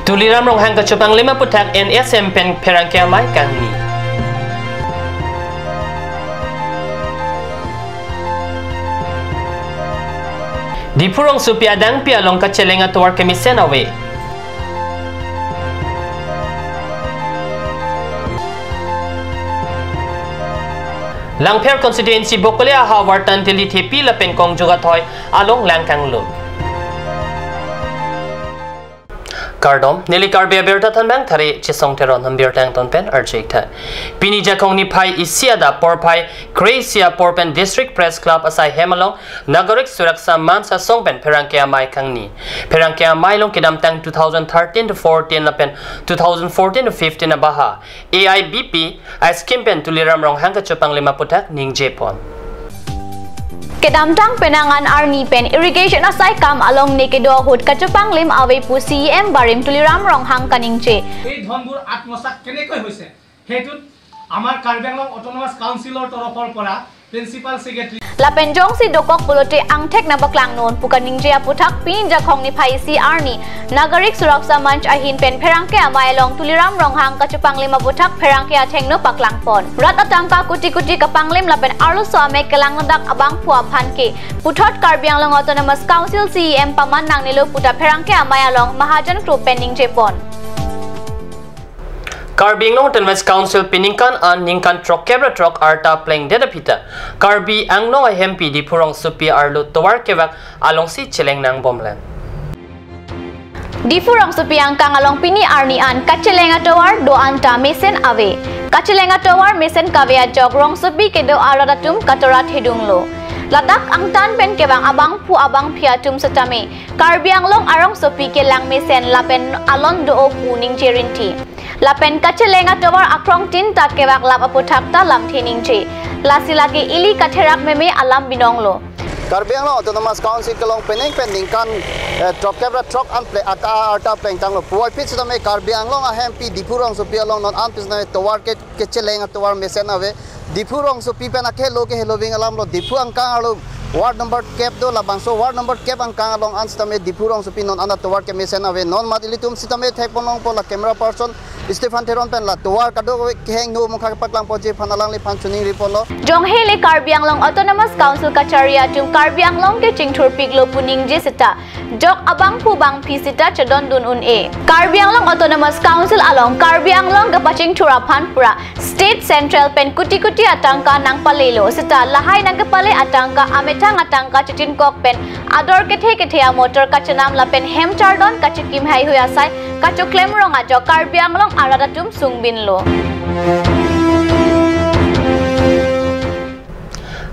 Tuliram rong hang kacupang lima putak NSM pen perangkia mai kang ni. Di purong supi adang pialong kacelenga tuar kemisen awe. Langper constituency Bokolea Hawartan tili tepi la penkong juga toy along langkang lum. Kardom nili karbia berta tanbang thari chisong teron hambir tang ton pen arjekta pini jakong ni pai isiada porpai Gracia Porpen District Press Club asai hemalong nagorik suraksa mansa songpen perangkia mai kangni perangkia mai long kidam tang 2013 to 14 na pen 2014 to 15 na baha AIBP as kimpen tuliram rong hangka chupang lima putak ning Japon Kedamtang penangan Arni pen irrigation asai kam along nekedo hut kachupang lim awe pu CM barim tuliram rong hang kaningche এই ধনবোৰ আত্মসাৎ কেনেকৈ হৈছে হেতুত আমাৰ কাৰ্বি আংলং অটোনমাস কাউন্সিলৰ তৰফৰ পৰা principal secretary Lapen jong si dokok pulote angtek na baklang non pukaning jaya putak pin jakong ni pai si Arni nagarik suraksa manch ahin pen perangke amai long tuliram rong hang kachupang lima putak perangke ateng no paklang pon rat atangka kuti kapanglim lapen arlu so ame kelang ndak abang pua phanke puthot Karbi Anglong Autonomous Council CEM paman nang nilu puta perangke amai along Mahajan Group pending Japon Karbi Anglong Autonomous Council piningkan an ningkan trok kebra trok arta playing deda pita Karbi Anglong MP di purong supi arlu towar kewak along si celeng nang bomlan Di furong supiang kang along pini Arni an kacelenga towar do anta mesen awe kacelenga towar mesen kavea jog rong supi kedo aradatum katorat hedunglo Ladak ang tan pen kebang abang pu abang piatum setame Karbi Anglong arong supi kelang mesen lapen alon do pu ning jerinti Lapen kacelenga towar akrong tin tak kebak lap aputak ta lam thining che lasi lagi ili katherak meme alam binonglo Karbi Anglong Autonomous Council kelong pening pending kan trok kebra trok ample ata pleng tanglo puai pitch na me Karbi Anglong a MP dipurong so pialong non ampis na towar ke celenga towar mesen ave dipurong so pipen a khelo ke helo bing alam lo dipu angkang alo ward number cap do labang so ward number cap angkang along anstame dipurong so pinon ana towar ke mesen ave non madilitum sitame theponong pola camera person Stefan Teron pen la towar kado heng no mukha patlang poje phanalang li phanchuning ripono Jonghele Karbi Anglong Autonomous Council kacharia tum Karbi Anglong ke chingthur piglo puning jesita jok abang pu bang pisita chadon dun un e Karbi Anglong Autonomous Council along Karbi Anglong ke paching thura phanpura State Central pen kuti atangka nang palelo sita lahai nang kepale atangka ametang atangka chitin kok pen ador kethe motor kachanam la pen hem chardon kachikim hai hoya sai kacho claim ronga jok Karbi Anglong aradatum sungbin lo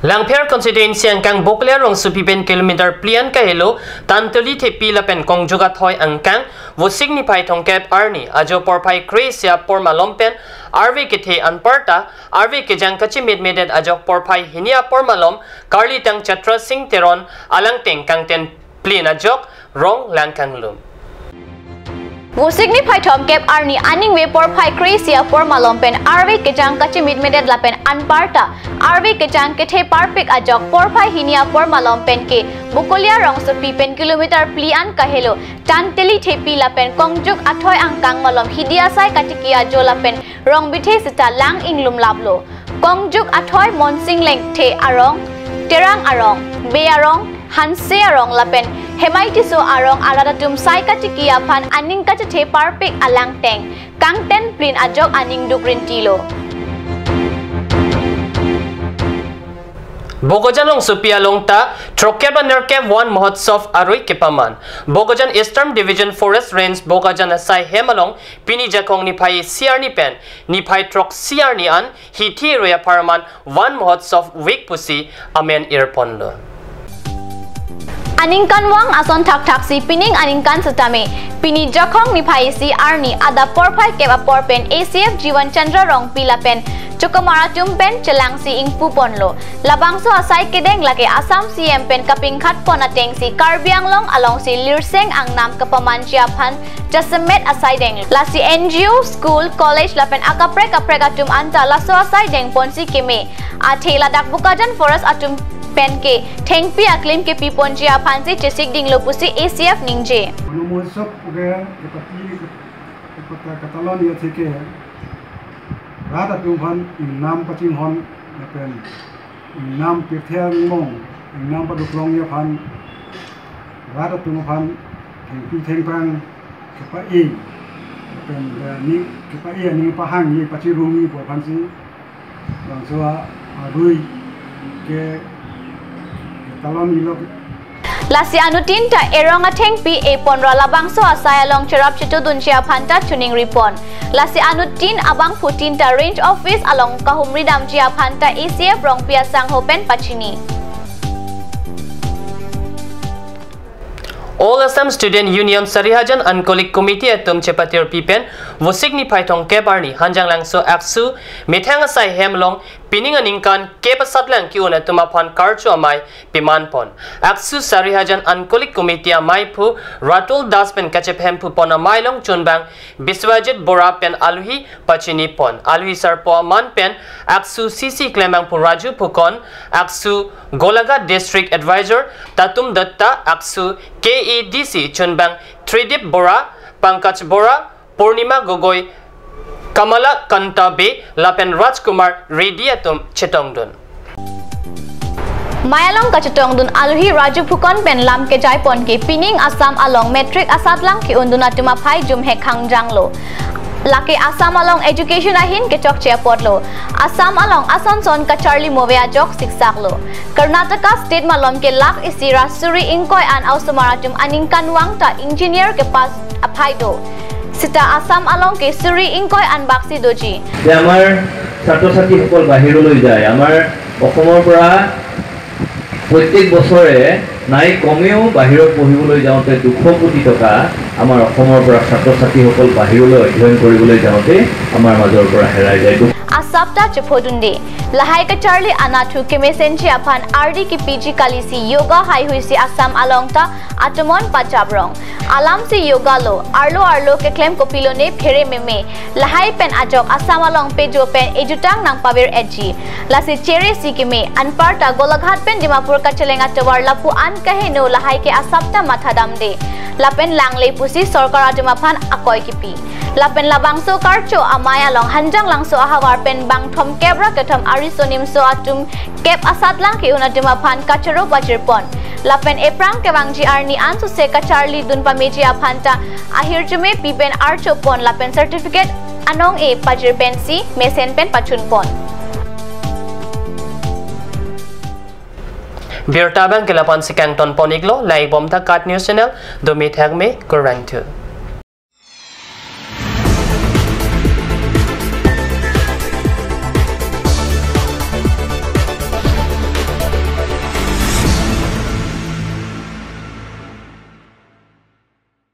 Langper constituency angkang Bokolea rong supipen kilometer plian kahelo tantoli tepi lapen kong juga thoy angkang wo signify thongkep Arni ajo porpai Gracia pormalompen RV kethe anparta RV kejang kachi medmedet ajok porpai hinia pormalom Karli tang Chatra Singh Teron alang teng kangten plin ajok rong langkang lum Wo signify thongkep Arni aning we porpai Gracia pormalompen RV kejang kachi medmedet lapen anparta RV kejang kethe parpik ajok porpai hinia pormalompen ke Bokolea rong supi pen kilometer plian kahelo tanteli thepi lapen kongjok athoy angkang malom hidia sai katikia jo lapen rong bithe sita lang inglum lablo kongjok athoy monsing leng the arong terang arong be arong hanse arong lapen hemaiti so arong aradatum sai katikia phan aning kathe parpik alang teng kangten plin ajok aning dugrin tilo Bogojan long supia longta Trokeba Nerkev 1 Mahotsav Aroi Kepaman Bogojan Eastern Division Forest Range Bogojan asai hemalong pini jakong ni pai siar ni pen ni pai trok siar ni an hiti roya paraman 1 Mahotsav week pusi amen earponlo Aningkan wang ason tak si pining aningkan setame pini jakong ni pai si Arni ada porpai keba porpen ACF Jiwan Chandra rong pilapen Chukamara pen celang si ing puponlo labangso asai kedeng lage Assam CM pen kaping khat pona teng si Karbi Anglong along si Lirseng ang nam kapamanjia phan jasemet asai deng la si NGO school college lapen akaprek atum anta laso asai deng ponsi keme athela dak bukajan forest atum pen ke thengpi aklim ke pipon ji aphan se chesik ding lo pusi ACF ningje Monosop uga kepati kepata Catalonia theke rada tumhan innam paching hon pen innam pirthel mong innam paduklong ya phan rada tumhan thengprang kepai pen ni kepai ni pahang ni pachirungi po phansi langsua arui ke Catalonia lo Lasi anu tinta eronga thengpi e ponra labang so asaya long cherap chitu dunchia phanta tuning ripon Lasi anu tin abang putinta range office along kahumri damjia phanta ACF rong pia sang hopen pachini All Assam Student Union Sarihajan Ankolik Committee atum chepatir pipen wo signify thong kebarni hanjang langso aksu mithang sai hemlong pining aningkan kepasatlang ki una tuma phan karchu amai piman pon aksu Sarihajan Ankolik Committee amai phu Ratul Das pen kachep hem phu pon amai long chunbang Biswajit Bora pen alhi pachini pon alhi sarpo man pen aksu CC Klemang phu Raju phukon aksu Golaga District Advisor Tatum Datta aksu KEDC chunbang Tridip Bora Pankaj Bora Purnima Gogoi Kamala Kantabe Lapen Rajkumar Reddy atum Chetongdun Mayalong kachetongdun alhi Raju Phukon pen lam ke jaipon ke pining Assam along metric asatlang ke unduna tuma phai jum he khangjanglo Lake Assam along education ahin ke chok chepotlo Assam along Asanson ka Charlie Movea jok siksaklo Karnataka state malom ke lak isira suri ingkoi an ausumaratum aningkan wangta engineer ke pas aphaido Sita Assam along ke suri ingkoi an baksi doji Amar ছাত্র ছাত্রী সকল বাহিৰলৈ যায় আমাৰ অসমৰ পৰা প্ৰত্যেক বছৰে নাই কমেও বাহিৰত পঢ়িবলৈ যাওঁতে 200 কোটি টকা আমাৰ অসমৰ পৰা ছাত্ৰ ছাত্ৰীসকল বাহিৰলৈ অধ্যয়ন কৰিবলৈ যাওঁতে আমাৰ মাজৰ পৰা হেৰাই যায় Asapta chephodunde lahai ka Charlie anathu ke mesenchi aphan RD ki PG kalisi yoga hai huisi Assam alongta atomon pachabrong alam si yoga lo arlo ke claim kopilo ne phere meme lahai pen ajok Assam along pejo pen ejutang nang pavir edji lasi chere si ke me anparta golaghat pen Dimapur ka chelenga tawar lapu an kahe no lahai ke asapta mathadam de lapen langlei pusi sarkar ajumaphan akoi kipi lapen labangso karcho amaya long hanjang langso ahawar pen bang thom kebra katham arisonim so atum kep asatlang ke unatima phan kachero pachirpon lapen eprang ke bangji arni ansu se ka Charlie dun pameji aphanta ahirjume pipen archo pon lapen certificate anong e pachirpen si mesen pen pachunpon Birtabang kelapan si Canton Poniglo lai bom tha kat news channel do mit hang me kurang tu